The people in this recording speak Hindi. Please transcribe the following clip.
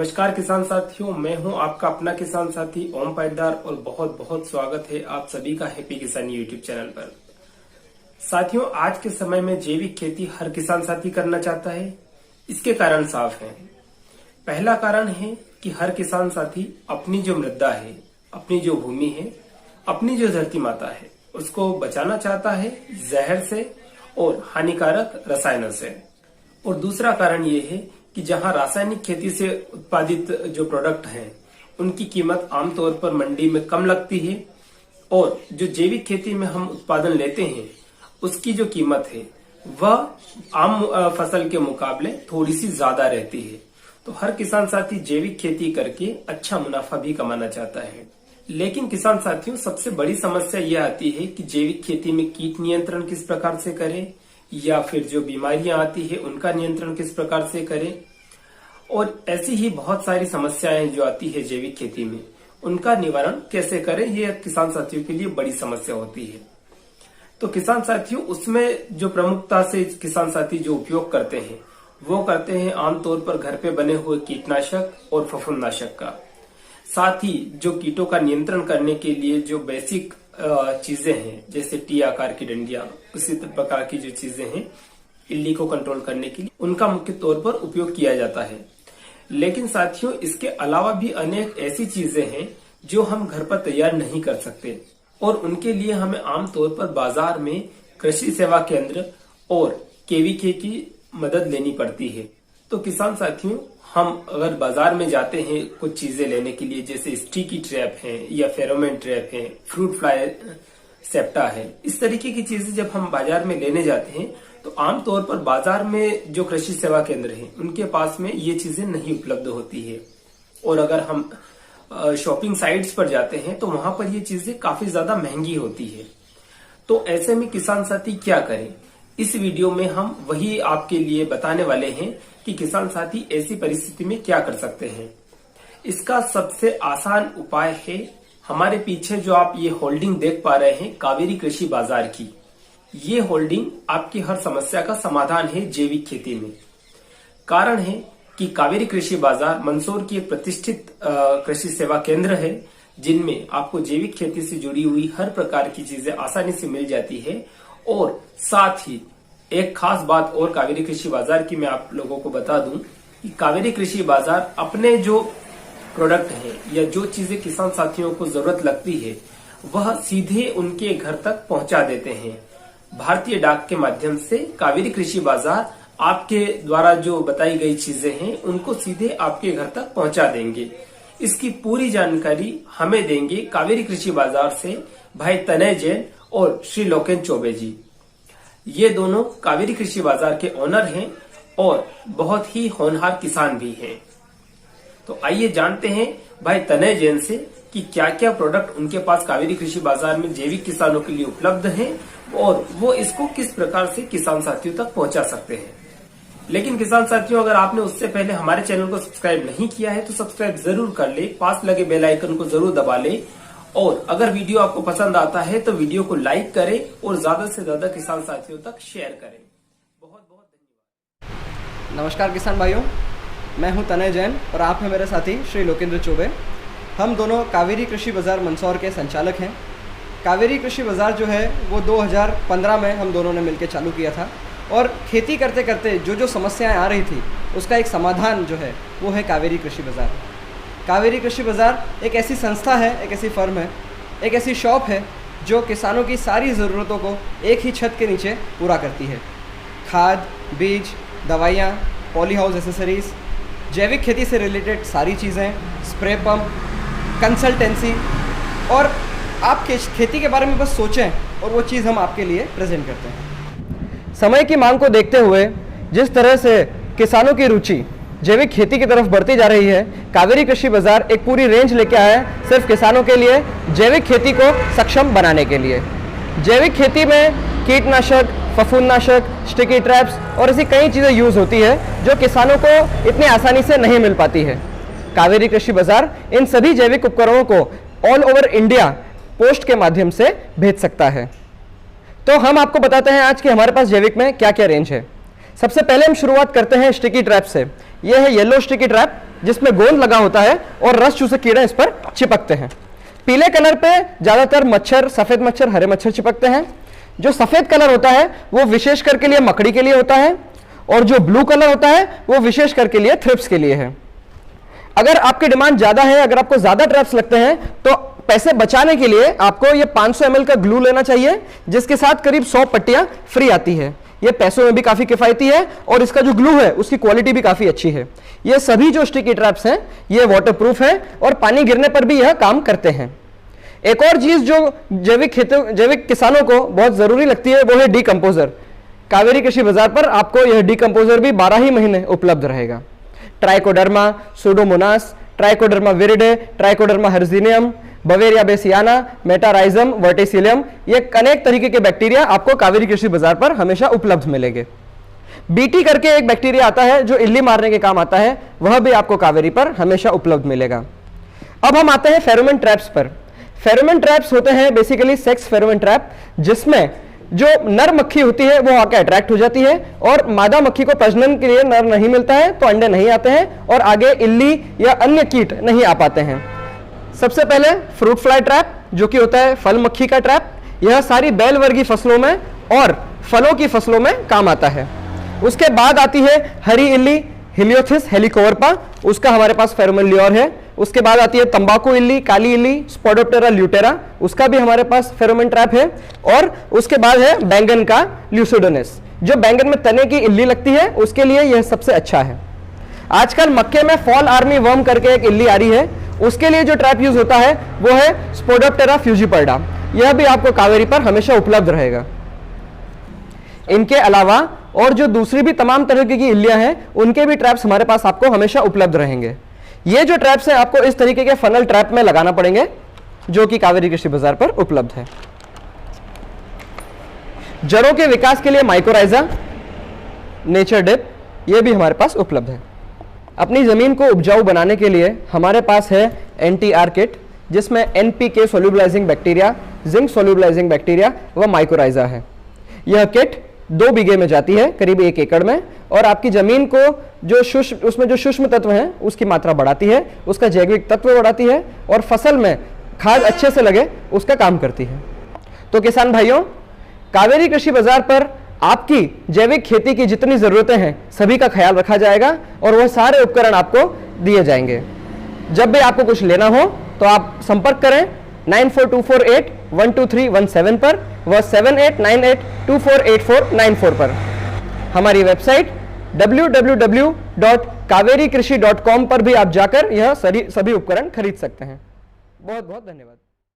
नमस्कार किसान साथियों, मैं हूं आपका अपना किसान साथी ओम पाटीदार और बहुत बहुत स्वागत है आप सभी का हैप्पी किसान यूट्यूब चैनल पर। साथियों, आज के समय में जैविक खेती हर किसान साथी करना चाहता है। इसके कारण साफ हैं। पहला कारण है कि हर किसान साथी अपनी जो मृदा है, अपनी जो भूमि है, अपनी जो धरती माता है, उसको बचाना चाहता है जहर से और हानिकारक रसायनों से। और दूसरा कारण ये है कि जहां रासायनिक खेती से उत्पादित जो प्रोडक्ट हैं, उनकी कीमत आमतौर पर मंडी में कम लगती है और जो जैविक खेती में हम उत्पादन लेते हैं, उसकी जो कीमत है वह आम फसल के मुकाबले थोड़ी सी ज्यादा रहती है। तो हर किसान साथी जैविक खेती करके अच्छा मुनाफा भी कमाना चाहता है। लेकिन किसान साथियों, सबसे बड़ी समस्या यह आती है कि जैविक खेती में कीट नियंत्रण किस प्रकार से करें या फिर जो बीमारियां आती है उनका नियंत्रण किस प्रकार से करें। और ऐसी ही बहुत सारी समस्याएं जो आती है जैविक खेती में, उनका निवारण कैसे करें, ये किसान साथियों के लिए बड़ी समस्या होती है। तो किसान साथियों, उसमें जो प्रमुखता से किसान साथी जो उपयोग करते हैं वो करते हैं आमतौर पर घर पे बने हुए कीटनाशक और फफूंदनाशक का। साथ ही जो कीटों का नियंत्रण करने के लिए जो बेसिक चीजें हैं, जैसे टी आकार की डंडियां, उसी प्रकार की जो चीजें हैं इल्ली को कंट्रोल करने के लिए, उनका मुख्य तौर पर उपयोग किया जाता है। लेकिन साथियों, इसके अलावा भी अनेक ऐसी चीजें हैं जो हम घर पर तैयार नहीं कर सकते और उनके लिए हमें आमतौर पर बाजार में कृषि सेवा केंद्र और केवीके की मदद लेनी पड़ती है। तो किसान साथियों, हम अगर बाजार में जाते हैं कुछ चीजें लेने के लिए, जैसे स्टिकी ट्रैप है या फेरोमोन ट्रैप है, फ्रूट फ्लाई सेप्टा है, इस तरीके की चीजें जब हम बाजार में लेने जाते हैं तो आमतौर पर बाजार में जो कृषि सेवा केंद्र है उनके पास में ये चीजें नहीं उपलब्ध होती है। और अगर हम शॉपिंग साइट्स पर जाते हैं तो वहां पर ये चीजें काफी ज्यादा महंगी होती है। तो ऐसे में किसान साथी क्या करें, इस वीडियो में हम वही आपके लिए बताने वाले हैं कि किसान साथी ऐसी परिस्थिति में क्या कर सकते हैं। इसका सबसे आसान उपाय है हमारे पीछे जो आप ये होल्डिंग देख पा रहे हैं, कावेरी कृषि बाजार की। ये होल्डिंग आपकी हर समस्या का समाधान है जैविक खेती में। कारण है कि कावेरी कृषि बाजार मंदसौर की एक प्रतिष्ठित कृषि सेवा केंद्र है, जिनमें आपको जैविक खेती से जुड़ी हुई हर प्रकार की चीजें आसानी से मिल जाती है। और साथ ही एक खास बात और कावेरी कृषि बाजार की मैं आप लोगों को बता दूं कि कावेरी कृषि बाजार अपने जो प्रोडक्ट है या जो चीजें किसान साथियों को जरूरत लगती है वह सीधे उनके घर तक पहुंचा देते हैं। भारतीय डाक के माध्यम से कावेरी कृषि बाजार आपके द्वारा जो बताई गई चीजें हैं उनको सीधे आपके घर तक पहुंचा देंगे। इसकी पूरी जानकारी हमें देंगे कावेरी कृषि बाजार से भाई तनय जैन और श्री लोकेन चौबे जी। ये दोनों कावेरी कृषि बाजार के ओनर हैं और बहुत ही होनहार किसान भी हैं। तो आइए जानते हैं भाई तनय जैन से कि क्या क्या प्रोडक्ट उनके पास कावेरी कृषि बाजार में जैविक किसानों के लिए उपलब्ध हैं और वो इसको किस प्रकार से किसान साथियों तक पहुंचा सकते हैं। लेकिन किसान साथियों, अगर आपने उससे पहले हमारे चैनल को सब्सक्राइब नहीं किया है तो सब्सक्राइब जरूर कर ले, पास लगे बेल आइकन को जरूर दबा ले और अगर वीडियो आपको पसंद आता है तो वीडियो को लाइक करें और ज्यादा से ज्यादा किसान साथियों तक शेयर करें। बहुत बहुत धन्यवाद। नमस्कार किसान भाइयों, मैं हूं तनय जैन और आप हैं मेरे साथी श्री लोकेंद्र चौबे। हम दोनों कावेरी कृषि बाजार मंदसौर के संचालक हैं। कावेरी कृषि बाजार जो है वो 2015 में हम दोनों ने मिलकर चालू किया था और खेती करते करते जो समस्याएं आ रही थी उसका एक समाधान जो है वो है कावेरी कृषि बाजार। कावेरी कृषि बाजार एक ऐसी संस्था है, एक ऐसी फर्म है, एक ऐसी शॉप है जो किसानों की सारी ज़रूरतों को एक ही छत के नीचे पूरा करती है। खाद, बीज, दवाइयाँ, पॉली हाउस एसेसरीज, जैविक खेती से रिलेटेड सारी चीज़ें, स्प्रे पंप, कंसल्टेंसी और आप खेती के बारे में बस सोचें और वो चीज़ हम आपके लिए प्रेजेंट करते हैं। समय की मांग को देखते हुए जिस तरह से किसानों की रुचि जैविक खेती की तरफ बढ़ती जा रही है, कावेरी कृषि बाजार एक पूरी रेंज लेके आया है सिर्फ किसानों के लिए, जैविक खेती को सक्षम बनाने के लिए। जैविक खेती में कीटनाशक, फफूंदनाशक, स्टिकी ट्रैप्स और ऐसी कई चीज़ें यूज़ होती है जो किसानों को इतनी आसानी से नहीं मिल पाती है। कावेरी कृषि बाजार इन सभी जैविक उपकरणों को ऑल ओवर इंडिया पोस्ट के माध्यम से भेज सकता है। तो हम आपको बताते हैं आज कि हमारे पास जैविक में क्या क्या रेंज है। सबसे पहले हम शुरुआत करते हैं स्टिकी ट्रैप से। यह है येलो स्टिकी ट्रैप। जिसमें गोंद लगा होता है और रस चूसे कीड़े इस पर चिपकते हैं। पीले कलर पे ज्यादातर मच्छर, सफेद मच्छर, हरे मच्छर चिपकते हैं। जो सफेद कलर होता है वो विशेष करके लिए मकड़ी के लिए होता है, और जो ब्लू कलर होता है वो विशेष करके लिए थ्रिप्स के लिए है। अगर आपकी डिमांड ज्यादा है, अगर आपको ज्यादा ट्रैप्स लगते हैं, तो पैसे बचाने के लिए आपको ये 500 ml का ग्लू लेना चाहिए, जिसके साथ करीब 100 पट्टियां फ्री आती है। ये पैसों में भी काफी किफायती है और इसका जो ग्लू है उसकी क्वालिटी भी काफी अच्छी है। ये सभी जो स्टिकी ट्रैप्स हैं ये वाटरप्रूफ है और पानी गिरने पर भी यह काम करते हैं। एक और चीज जो जैविक किसानों को बहुत जरूरी लगती है वो है डीकंपोजर। कावेरी कृषि बाजार पर आपको यह डीकंपोजर भी 12 ही महीने उपलब्ध रहेगा। Trichoderma, pseudomonas, trichoderma viride, trichoderma harzianum, beauveria bassiana, metarhizium, verticillium, ये अनेक तरीके के बैक्टीरिया आपको कावेरी कृषि बाजार पर हमेशा उपलब्ध मिलेंगे। बीटी करके एक बैक्टीरिया आता है जो इल्ली मारने के काम आता है, वह भी आपको कावेरी पर हमेशा उपलब्ध मिलेगा। अब हम आते हैं फेरोमोन ट्रैप्स पर। फेरोमोन ट्रैप्स होते हैं बेसिकली सेक्स फेरोमोन ट्रैप, जिसमें जो नर मक्खी होती है वो आके अट्रैक्ट हो जाती है और मादा मक्खी को प्रजनन के लिए नर नहीं मिलता है तो अंडे नहीं आते हैं और आगे इल्ली या अन्य कीट नहीं आ पाते हैं। सबसे पहले फ्रूट फ्लाई ट्रैप, जो कि होता है फल मक्खी का ट्रैप। यह सारी बेल वर्गीय फसलों में और फलों की फसलों में काम आता है। उसके बाद आती है हरी इल्ली, हिलियोथिस हेलिकोवर्पा, उसका हमारे पास फेरोमोन ल्योर है। उसके बाद आती है तंबाकू इल्ली, काली इल्ली, स्पोडोप्टेरा ल्यूटेरा, उसका भी हमारे पास फेरोमोन ट्रैप है। और उसके बाद है बैंगन का ल्यूसिडोनेस, जो बैंगन में तने की इल्ली लगती है उसके लिए यह सबसे अच्छा है। आजकल मक्के में फॉल आर्मी वर्म करके एक इल्ली आ रही है, उसके लिए जो ट्रैप यूज होता है वो है स्पोडोप्टेरा फ्यूजिपर्डा। यह भी आपको कावेरी पर हमेशा उपलब्ध रहेगा। इनके अलावा और जो दूसरी भी तमाम तरह की इल्लियां हैं उनके भी ट्रैप्स हमारे पास आपको हमेशा उपलब्ध रहेंगे। ये जो ट्रैप्स हैं आपको इस तरीके के फनल ट्रैप में लगाना पड़ेंगे, जो कि कावेरी कृषि बाजार पर उपलब्ध है। जड़ों के विकास के लिए माइकोराइजा, नेचर डिप, ये भी हमारे पास उपलब्ध है। अपनी जमीन को उपजाऊ बनाने के लिए हमारे पास है NTR किट, जिसमें NPK solubilising bacteria, zinc solubilising bacteria व माइकोराइजा है। यह किट 2 बीघे में जाती है, करीब 1 एकड़ में, और आपकी जमीन को उसमें जो सूक्ष्म तत्व हैं उसकी मात्रा बढ़ाती है, उसका जैविक तत्व बढ़ाती है और फसल में खाद अच्छे से लगे उसका काम करती है। तो किसान भाइयों, कावेरी कृषि बाजार पर आपकी जैविक खेती की जितनी जरूरतें हैं सभी का ख्याल रखा जाएगा और वह सारे उपकरण आपको दिए जाएंगे। जब भी आपको कुछ लेना हो तो आप संपर्क करें 9424812317 पर व 7898248494 पर। हमारी वेबसाइट www.kaverikrishi.com पर भी आप जाकर यह सभी उपकरण खरीद सकते हैं। बहुत बहुत धन्यवाद।